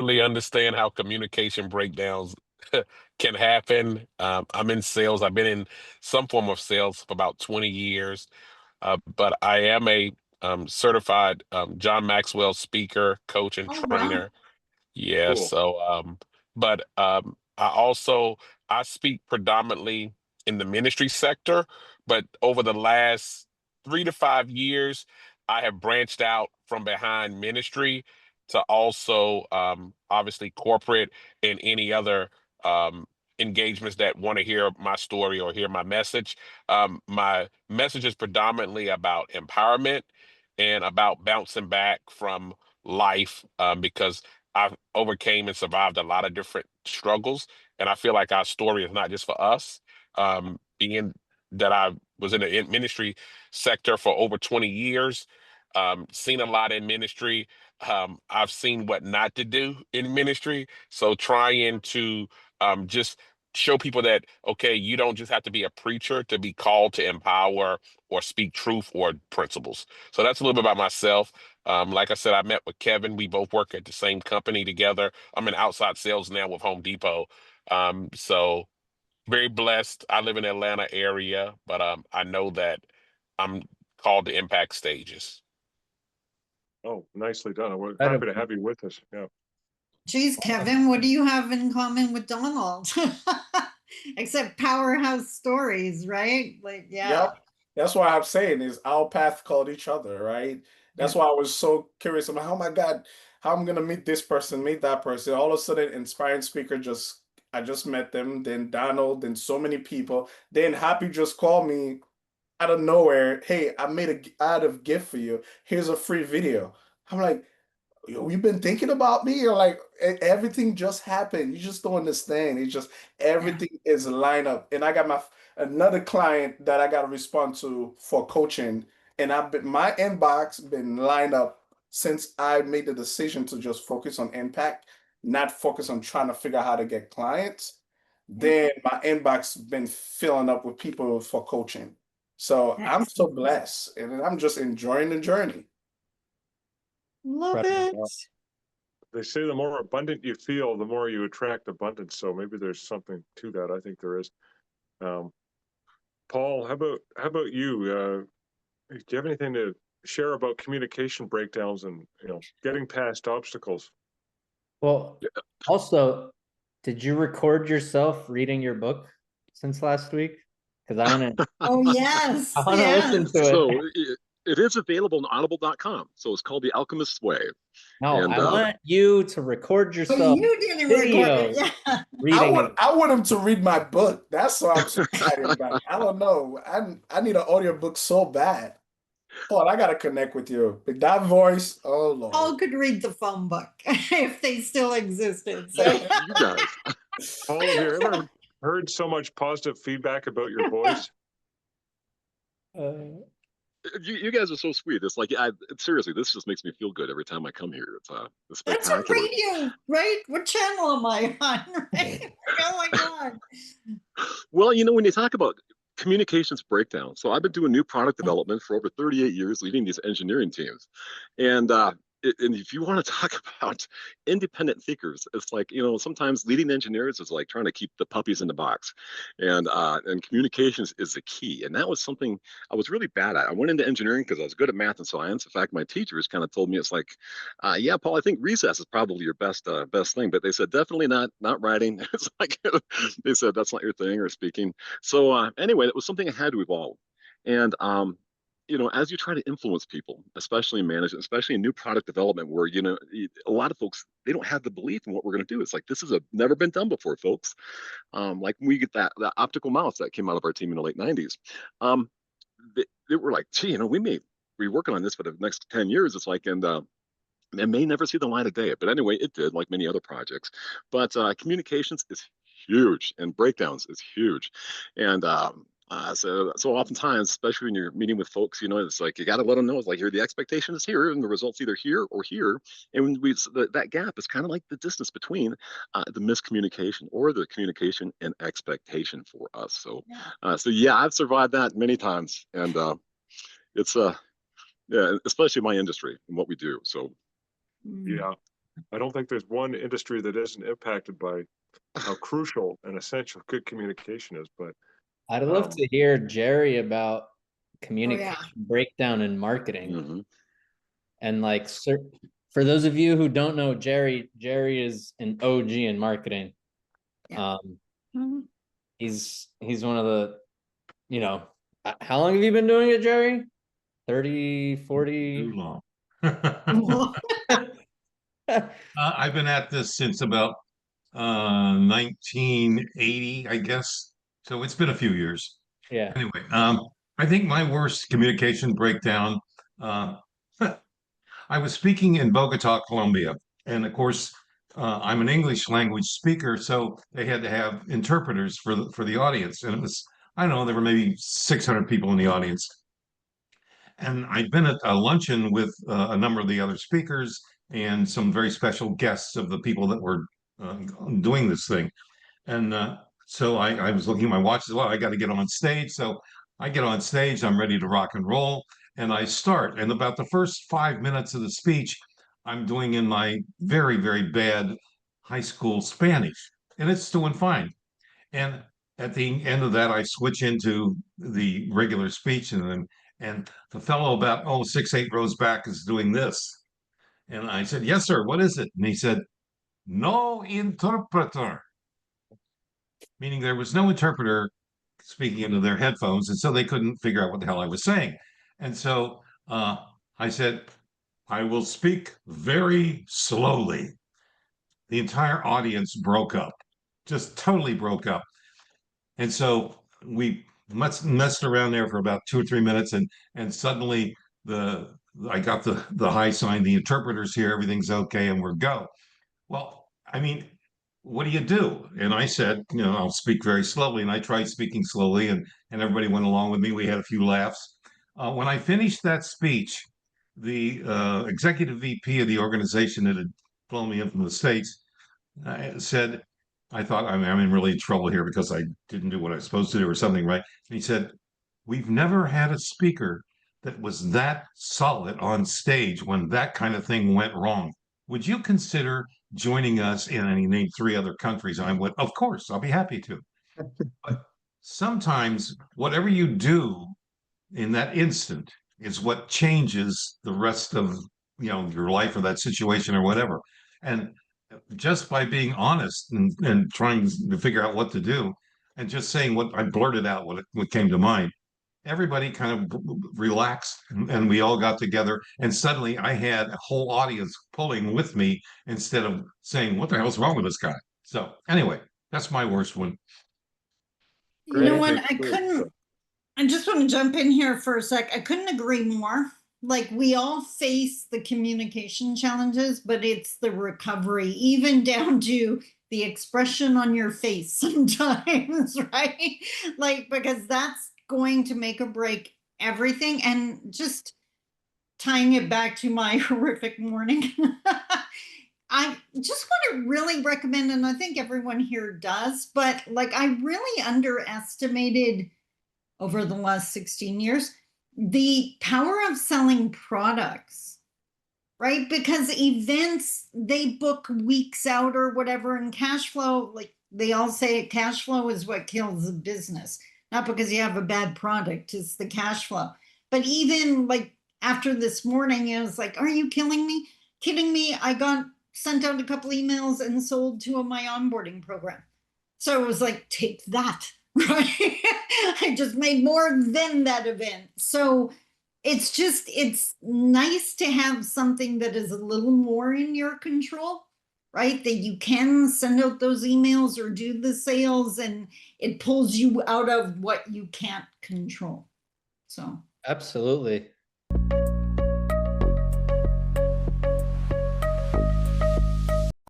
definitely understand how communication breakdowns can happen. I'm in sales. I've been in some form of sales for about 20 years, but I am a certified John Maxwell speaker, coach, and Oh, wow. trainer. Yeah, Cool. so but I speak predominantly in the ministry sector, but over the last 3 to 5 years, I have branched out from behind ministry to also obviously corporate and any other um engagements that want to hear my story or hear my message. My message is predominantly about empowerment and about bouncing back from life because I've overcame and survived a lot of different struggles, and I feel like our story is not just for us. Being that I was in the ministry sector for over 20 years, seen a lot in ministry. I've seen what not to do in ministry, so trying to just show people that okay, you don't just have to be a preacher to be called to empower or speak truth or principles. So that's a little bit about myself. Like I said, I met with Kevin. We both work at the same company together. I'm in outside sales now with Home Depot. So very blessed. I live in the Atlanta area, but I know that I'm called to impact stages. Oh, nicely done. We're happy to Incredible. have you with us. Yeah. Geez, Kevin, what do you have in common with Donald? Except powerhouse stories, right? Like, yeah. Yep. That's why I'm saying is our path called each other, right? That's Yeah. why I was so curious. I'm like, oh my God, how I'm gonna meet this person, meet that person. All of a sudden, inspiring speaker I just met them, then Donald, then so many people. Then Happy just called me out of nowhere. Hey, I had a gift for you. Here's a free video. I'm like, you've been thinking about me, or like everything just happened. You just don't understand. It's just Yeah. everything is lined up. And I got another client that I got to respond to for coaching, and my inbox been lined up since I made the decision to just focus on impact, not focus on trying to figure out how to get clients. Yeah. Then my inbox been filling up with people for coaching. So I'm so Excellent. blessed, and I'm just enjoying the journey. Love Incredible. it. They say the more abundant you feel, the more you attract abundance. So maybe there's something to that. I think there is. Paul, how about you? Do you have anything to share about communication breakdowns and getting past obstacles? Well, also, did you record yourself reading your book since last week? Because Oh, yes. I want to listen Yes. to it. So it is available on audible.com. So it's called The Alchemist's Way. No, And I want you to record But yourself you didn't video record it. Yeah. reading it. I want him to read my book. That's what I'm so excited about. I don't know. I need an audiobook so bad. Paul, I gotta connect with you. With that voice, oh Lord. Paul could read the phone book if they still existed. So. You guys. Paul, have you ever heard so much positive feedback about your voice? You guys are so sweet. It's like, seriously, this just makes me feel good every time I come here. It's That's a spectacular. radio, right? What channel am I on? Right? Oh my God. Well, when you talk about communications breakdown, so I've been doing new product development for over 38 years, leading these engineering teams. And if you want to talk about independent thinkers, it's like, sometimes leading engineers is like trying to keep the puppies in the box. And communications is the key. And that was something I was really bad at. I went into engineering because I was good at math and science. In fact, my teachers kind of told me, it's like, yeah, Paul, I think recess is probably your best thing. But they said, definitely not writing. It's like, they said, that's not your thing, or speaking. So anyway, it was something I had to evolve. And as you try to influence people, especially in management, especially in new product development, where a lot of folks, they don't have the belief in what we're going to do. It's like, this has never been done before, folks. Like when we get that optical mouse that came out of our team in the late '90s, they were like, gee, we may be working on this for the next 10 years. It's like, and it may never see the light of day, but anyway, it did, like many other projects. But communications is huge, and breakdowns is huge, and so oftentimes, especially when you're meeting with folks, it's like you got to let them know, it's like, here, the expectation is here, and the results either here or here, and when that gap is kind of like the distance between the miscommunication or the communication and expectation for us. So, yeah, I've survived that many times, and it's yeah, especially my industry and what we do. So. Yeah. I don't think there's one industry that isn't impacted by how crucial and essential good communication is. But I'd love to hear Jerry about Oh, communication yeah. breakdown in marketing. Mhm. And like, for those of you who don't know Jerry, Jerry is an OG in marketing. Yeah. Mhm. He's one of the, you know, how long have you been doing it, Jerry? 30, 40? Too long. Well, I've been at this since about 1980, I guess. So it's been a few years. Yeah. Anyway, I think my worst communication breakdown. Uh, I was speaking in Bogota, Colombia, and of course, I'm an English language speaker, so they had to have interpreters for the audience, and it was, I don't know, there were maybe 600 people in the audience. And I'd been at a luncheon with a number of the other speakers and some very special guests of the people that were doing this thing. And so I was looking at my watch as well. I got to get on stage. So I get on stage, I'm ready to rock and roll. And I start. And about the first 5 minutes of the speech, I'm doing in my very, very bad high school Spanish. And it's doing fine. And at the end of that, I switch into the regular speech, and the fellow about 6, 8 rows back is doing this. And I said, "Yes, sir. What is it?" And he said, "No interpreter," meaning there was no interpreter speaking into their headphones, and so they couldn't figure out what the hell I was saying. And so I said, "I will speak very slowly." The entire audience broke up, just totally broke up. And so we messed around there for about 2 or 3 minutes, and suddenly I got the high sign, the interpreter's here, everything's okay, and we're go. Well, I mean, what do you do? And I said, I'll speak very slowly, and I tried speaking slowly, and everybody went along with me. We had a few laughs. When I finished that speech, the executive VP of the organization that had flown me in from the States said, I thought I'm in really trouble here because I didn't do what I was supposed to do or something, right? And he said, "We've never had a speaker that was that solid on stage when that kind of thing went wrong. Would you consider joining us?" And he named 3 other countries. And I went, "Of course, I'll be happy to." But sometimes whatever you do in that instant is what changes the rest of your life or that situation or whatever. And just by being honest and trying to figure out what to do and just saying what I blurted out, what came to mind, everybody kind of relaxed, and we all got together, and suddenly I had a whole audience pulling with me instead of saying, "What the hell's wrong with this guy?" So anyway, that's my worst one. you know Great. what? I just want to jump in here for a sec. I couldn't agree more. Like, we all face the communication challenges, but it's the recovery, even down to the expression on your face sometimes, right? Like, because that's going to make or break everything. And just tying it back to my horrific morning, I just want to really recommend, and I think everyone here does, but like, I really underestimated over the last 16 years, the power of selling products, right? Because events, they book weeks out or whatever, and cash flow, like they all say, cash flow is what kills a business. Not because you have a bad product, it's the cash flow. But even like after this morning, it was like, are you kidding me? I got sent out a couple emails and sold 2 of my onboarding program. So it was like, take that, right? I just made more than that event. So it's nice to have something that is a little more in your control, right? That you can send out those emails or do the sales, and it pulls you out of what you can't control. So Absolutely.